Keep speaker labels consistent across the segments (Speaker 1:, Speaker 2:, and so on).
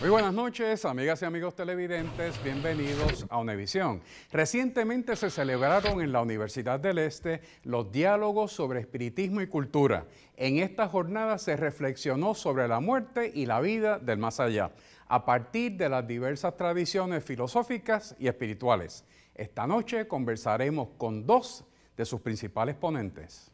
Speaker 1: Muy buenas noches, amigas y amigos televidentes, bienvenidos a Univisión. Recientemente se celebraron en la Universidad del Este los diálogos sobre espiritismo y cultura. En esta jornada se reflexionó sobre la muerte y la vida del más allá, a partir de las diversas tradiciones filosóficas y espirituales. Esta noche conversaremos con dos de sus principales ponentes.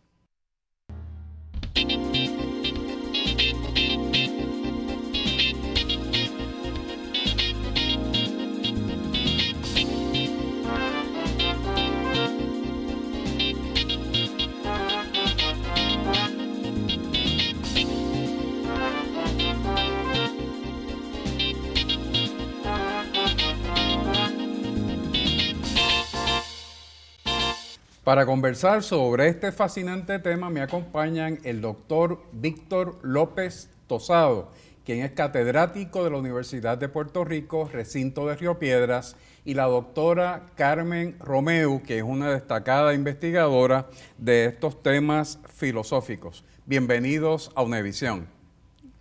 Speaker 1: Para conversar sobre este fascinante tema me acompañan el doctor Víctor López Tosado, quien es catedrático de la Universidad de Puerto Rico, recinto de Río Piedras, y la doctora Carmen Romeu, que es una destacada investigadora de estos temas filosóficos. Bienvenidos a Univisión.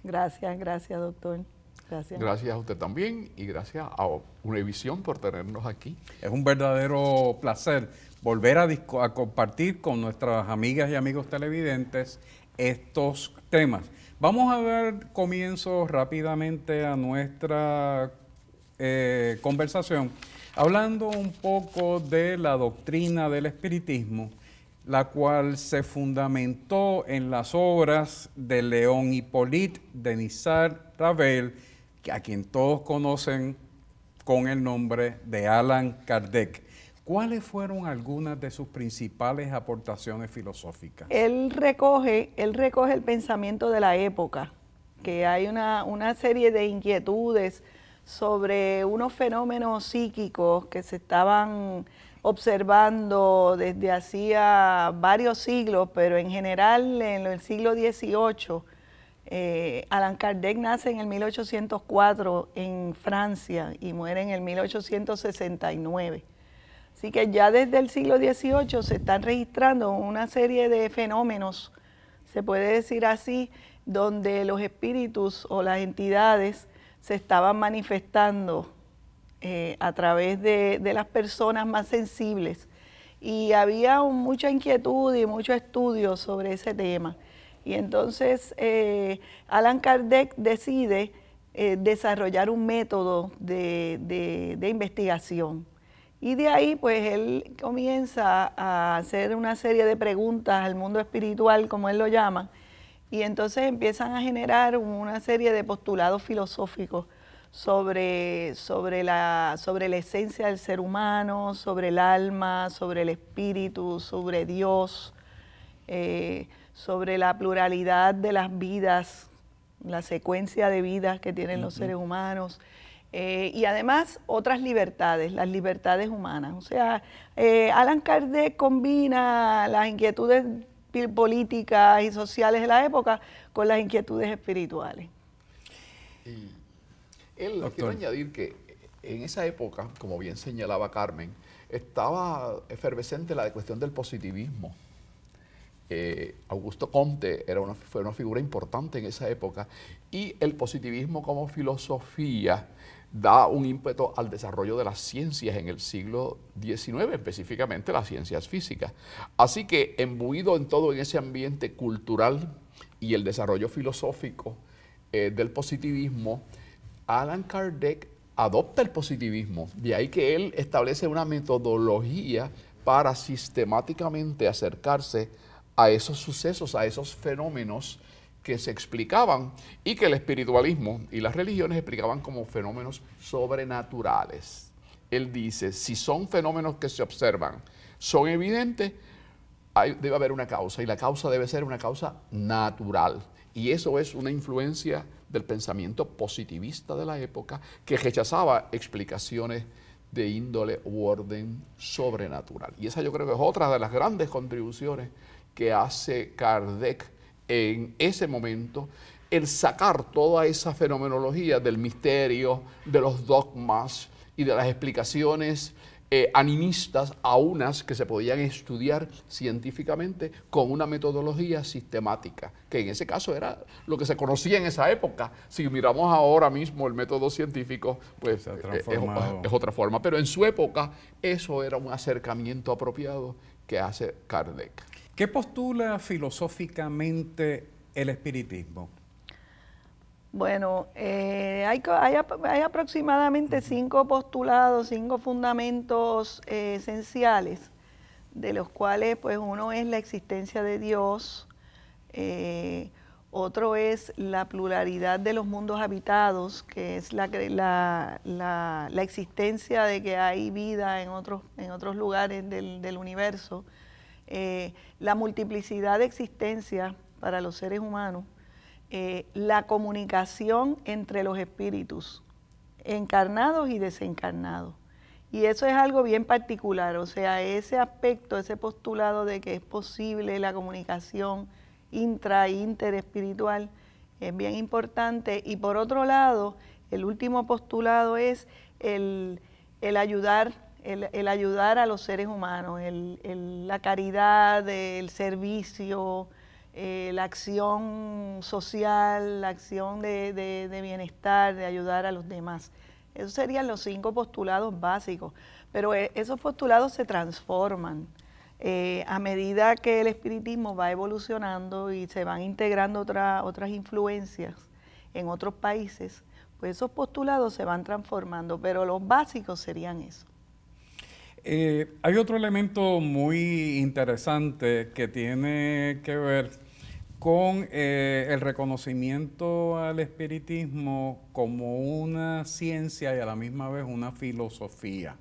Speaker 2: Gracias, doctor. Gracias.
Speaker 3: Gracias a usted también y gracias a Univisión por tenernos aquí.
Speaker 1: Es un verdadero placer volver a compartir con nuestras amigas y amigos televidentes estos temas. Vamos a dar comienzo rápidamente a nuestra conversación hablando un poco de la doctrina del espiritismo, la cual se fundamentó en las obras de Léon Hippolyte Denisard Ravel, a quien todos conocen con el nombre de Allan Kardec. ¿Cuáles fueron algunas de sus principales aportaciones filosóficas?
Speaker 2: Él recoge el pensamiento de la época, que hay una serie de inquietudes sobre unos fenómenos psíquicos que se estaban observando desde hacía varios siglos, pero en general en el siglo XVIII. Allan Kardec nace en el 1804 en Francia y muere en el 1869. Así que ya desde el siglo XVIII se están registrando una serie de fenómenos, se puede decir así, donde los espíritus o las entidades se estaban manifestando a través de las personas más sensibles. Y había mucha inquietud y mucho estudio sobre ese tema. Y entonces Allan Kardec decide desarrollar un método de investigación. Y de ahí, pues, él comienza a hacer una serie de preguntas al mundo espiritual, como él lo llama, y entonces empiezan a generar una serie de postulados filosóficos sobre la esencia del ser humano, sobre el alma, sobre el espíritu, sobre Dios, sobre la pluralidad de las vidas, la secuencia de vidas que tienen los seres humanos. Y además otras libertades, las libertades humanas. O sea, Allan Kardec combina las inquietudes políticas y sociales de la época con las inquietudes espirituales.
Speaker 3: Y él, quiero añadir que en esa época, como bien señalaba Carmen, estaba efervescente la cuestión del positivismo. Augusto Comte fue una figura importante en esa época y el positivismo como filosofía da un ímpetu al desarrollo de las ciencias en el siglo XIX, específicamente las ciencias físicas. Así que embuido en todo en ese ambiente cultural y el desarrollo filosófico del positivismo, Allan Kardec adopta el positivismo, de ahí que él establece una metodología para sistemáticamente acercarse a esos sucesos, a esos fenómenos que se explicaban y que el espiritualismo y las religiones explicaban como fenómenos sobrenaturales. Él dice, si son fenómenos que se observan, son evidentes, debe haber una causa y la causa debe ser una causa natural. Y eso es una influencia del pensamiento positivista de la época que rechazaba explicaciones de índole u orden sobrenatural. Y esa yo creo que es otra de las grandes contribuciones que hace Kardec en ese momento, el sacar toda esa fenomenología del misterio, de los dogmas y de las explicaciones animistas a unas que se podían estudiar científicamente con una metodología sistemática, que en ese caso era lo que se conocía en esa época. Si miramos ahora mismo el método científico, pues es otra forma, pero en su época eso era un acercamiento apropiado que hace Kardec.
Speaker 1: ¿Qué postula filosóficamente el espiritismo?
Speaker 2: Bueno, hay aproximadamente 5 postulados, 5 fundamentos esenciales, de los cuales pues uno es la existencia de Dios, otro es la pluralidad de los mundos habitados, que es la existencia de que hay vida en otros lugares del universo, la multiplicidad de existencias para los seres humanos, la comunicación entre los espíritus, encarnados y desencarnados. Y eso es algo bien particular, o sea, ese aspecto, ese postulado de que es posible la comunicación intra e interespiritual es bien importante. Y por otro lado, el último postulado es el ayudar a los seres humanos, la caridad, el servicio, la acción social, la acción de bienestar, de ayudar a los demás. Esos serían los 5 postulados básicos, pero esos postulados se transforman a medida que el espiritismo va evolucionando y se van integrando otras influencias en otros países, pues esos postulados se van transformando, pero los básicos serían eso.
Speaker 1: Hay otro elemento muy interesante que tiene que ver con el reconocimiento al espiritismo como una ciencia y a la misma vez una filosofía.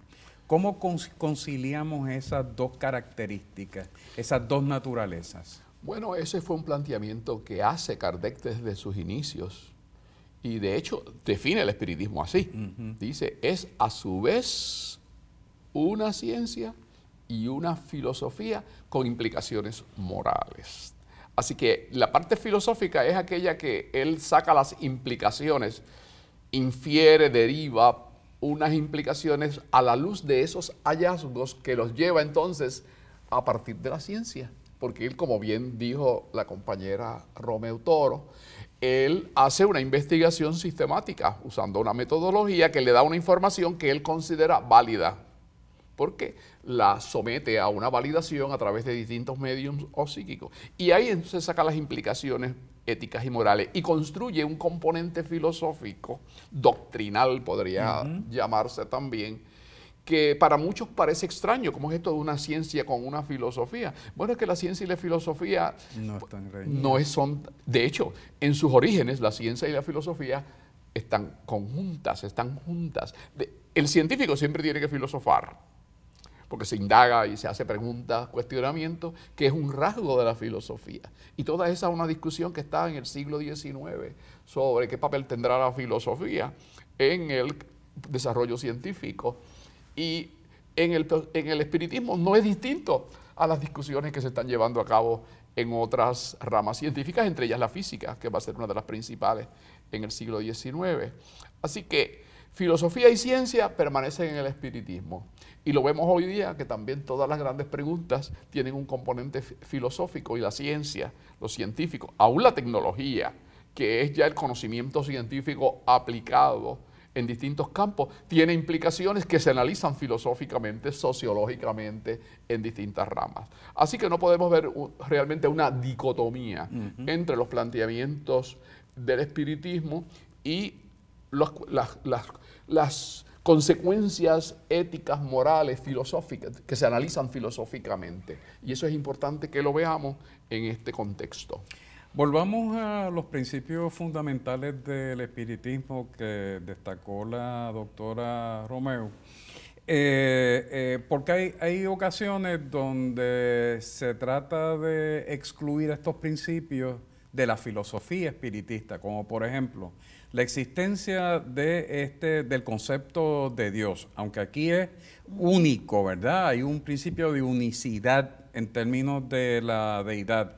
Speaker 1: ¿Cómo conciliamos esas dos características, esas dos naturalezas?
Speaker 3: Bueno, ese fue un planteamiento que hace Kardec desde sus inicios y de hecho define el espiritismo así. Dice, es a su vez una ciencia y una filosofía con implicaciones morales. Así que la parte filosófica es aquella que él saca las implicaciones, infiere, deriva unas implicaciones a la luz de esos hallazgos que los lleva entonces a partir de la ciencia. Porque él, como bien dijo la compañera Romeu Toro, él hace una investigación sistemática usando una metodología que le da una información que él considera válida, porque la somete a una validación a través de distintos medios o psíquicos. Y ahí entonces saca las implicaciones éticas y morales y construye un componente filosófico, doctrinal podría llamarse también, que para muchos parece extraño. ¿Cómo es esto de una ciencia con una filosofía? Bueno, es que la ciencia y la filosofía son, de hecho, en sus orígenes, la ciencia y la filosofía están conjuntas, están juntas. El científico siempre tiene que filosofar, porque se indaga y se hace preguntas, cuestionamientos, que es un rasgo de la filosofía. Y toda esa es una discusión que está en el siglo XIX sobre qué papel tendrá la filosofía en el desarrollo científico. Y en el espiritismo no es distinto a las discusiones que se están llevando a cabo en otras ramas científicas, entre ellas la física, que va a ser una de las principales en el siglo XIX. Así que filosofía y ciencia permanecen en el espiritismo. Y lo vemos hoy día, que también todas las grandes preguntas tienen un componente filosófico, y la ciencia, los científicos, aún la tecnología, que es ya el conocimiento científico aplicado en distintos campos, tiene implicaciones que se analizan filosóficamente, sociológicamente, en distintas ramas. Así que no podemos ver realmente una dicotomía entre los planteamientos del espiritismo y las consecuencias éticas, morales, filosóficas, que se analizan filosóficamente. Y eso es importante que lo veamos en este contexto.
Speaker 1: Volvamos a los principios fundamentales del espiritismo que destacó la doctora Romeu, porque hay ocasiones donde se trata de excluir estos principios de la filosofía espiritista, como por ejemplo la existencia del concepto de Dios, aunque aquí es único, ¿verdad? Hay un principio de unicidad en términos de la deidad.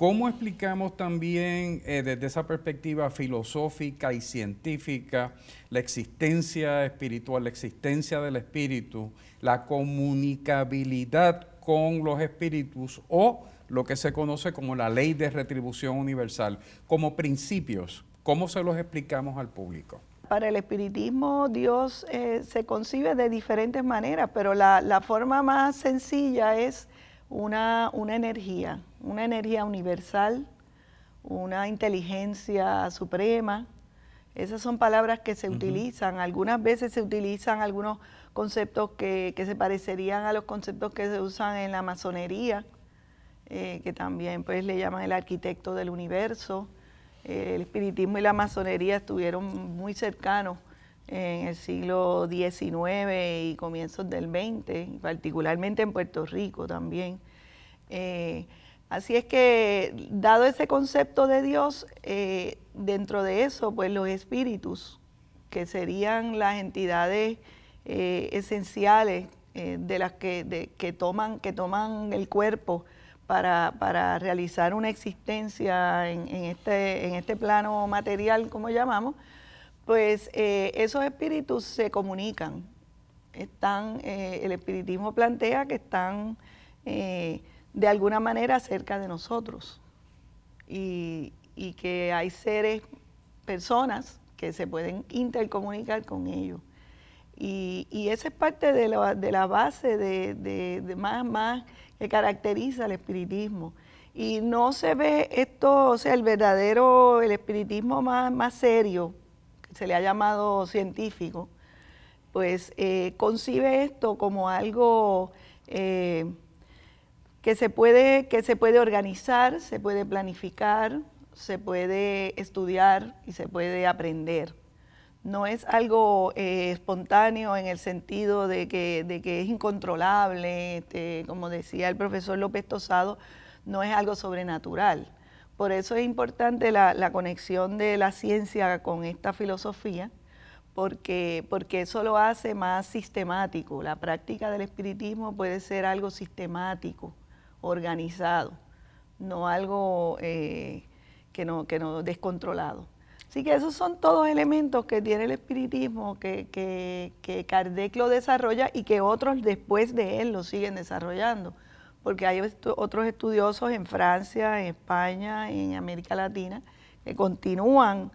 Speaker 1: ¿Cómo explicamos también desde esa perspectiva filosófica y científica la existencia espiritual, la existencia del espíritu, la comunicabilidad con los espíritus o lo que se conoce como la ley de retribución universal, como principios? ¿Cómo se los explicamos al público?
Speaker 2: Para el espiritismo, Dios se concibe de diferentes maneras, pero la forma más sencilla es una energía universal, una inteligencia suprema. Esas son palabras que se utilizan. Algunas veces se utilizan algunos conceptos que se parecerían a los conceptos que se usan en la masonería, que también pues le llaman el arquitecto del universo. El espiritismo y la masonería estuvieron muy cercanos en el siglo XIX y comienzos del XX, particularmente en Puerto Rico también. Así es que, dado ese concepto de Dios, dentro de eso, pues los espíritus, que serían las entidades esenciales de las que toman el cuerpo para realizar una existencia en este plano material, como llamamos, pues esos espíritus se comunican. El espiritismo plantea que están de alguna manera cerca de nosotros y que hay personas que se pueden intercomunicar con ellos. Y esa es parte de la base de más que caracteriza el espiritismo. Y no se ve esto, o sea, el espiritismo más serio, que se le ha llamado científico, pues concibe esto como algo que se puede organizar, se puede planificar, se puede estudiar y se puede aprender. No es algo espontáneo en el sentido de que es incontrolable, como decía el profesor López Tosado, no es algo sobrenatural. Por eso es importante la conexión de la ciencia con esta filosofía, porque eso lo hace más sistemático. La práctica del espiritismo puede ser algo sistemático, organizado, no algo que no descontrolado. Así que esos son todos elementos que tiene el espiritismo, que Kardec lo desarrolla y que otros después de él lo siguen desarrollando, porque hay otros estudiosos en Francia, en España, en América Latina, que continúan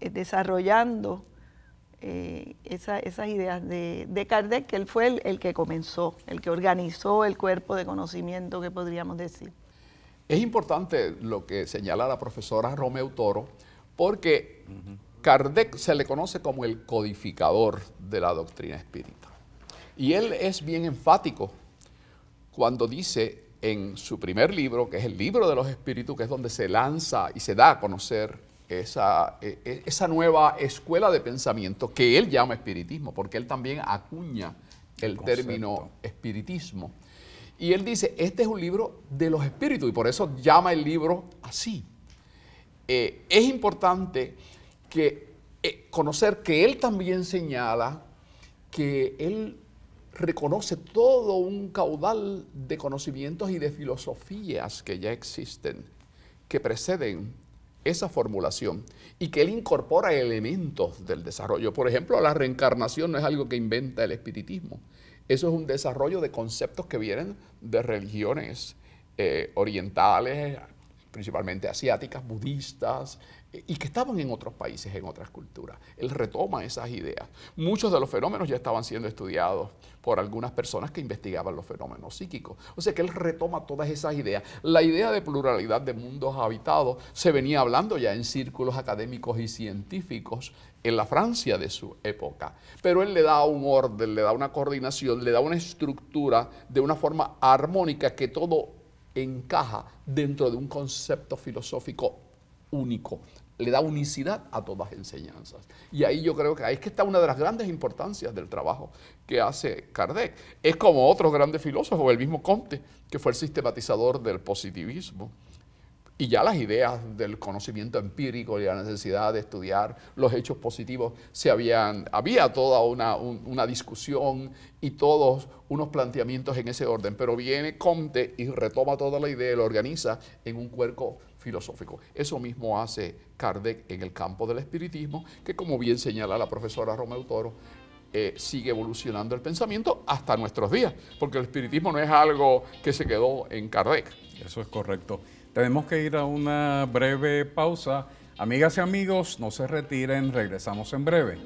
Speaker 2: desarrollando esas ideas de Kardec, que él fue el que comenzó, el que organizó el cuerpo de conocimiento, que podríamos decir.
Speaker 3: Es importante lo que señala la profesora Romeu Toro, porque Kardec se le conoce como el codificador de la doctrina espírita. Y él es bien enfático cuando dice en su primer libro, que es el libro de los espíritus, que es donde se lanza y se da a conocer esa nueva escuela de pensamiento que él llama espiritismo, porque él también acuña el término espiritismo. Y él dice, este es un libro de los espíritus, y por eso llama el libro así. Es importante conocer que él también señala que él reconoce todo un caudal de conocimientos y de filosofías que ya existen, que preceden esa formulación, y que él incorpora elementos del desarrollo. Por ejemplo, la reencarnación no es algo que inventa el espiritismo. Eso es un desarrollo de conceptos que vienen de religiones orientales, principalmente asiáticas, budistas, y que estaban en otros países, en otras culturas. Él retoma esas ideas. Muchos de los fenómenos ya estaban siendo estudiados por algunas personas que investigaban los fenómenos psíquicos. O sea que él retoma todas esas ideas. La idea de pluralidad de mundos habitados se venía hablando ya en círculos académicos y científicos en la Francia de su época. Pero él le da un orden, le da una coordinación, le da una estructura de una forma armónica que todo encaja dentro de un concepto filosófico único, le da unicidad a todas las enseñanzas. Y ahí yo creo que ahí es que está una de las grandes importancias del trabajo que hace Kardec. Es como otros grandes filósofos, el mismo Comte, que fue el sistematizador del positivismo. Y ya las ideas del conocimiento empírico y la necesidad de estudiar los hechos positivos había toda una discusión y todos unos planteamientos en ese orden, pero viene Comte y retoma toda la idea y lo organiza en un cuerpo filosófico. Eso mismo hace Kardec en el campo del espiritismo, que como bien señala la profesora Romeu Toro, sigue evolucionando el pensamiento hasta nuestros días, porque el espiritismo no es algo que se quedó en Kardec.
Speaker 1: Eso es correcto. Tenemos que ir a una breve pausa. Amigas y amigos, no se retiren, regresamos en breve.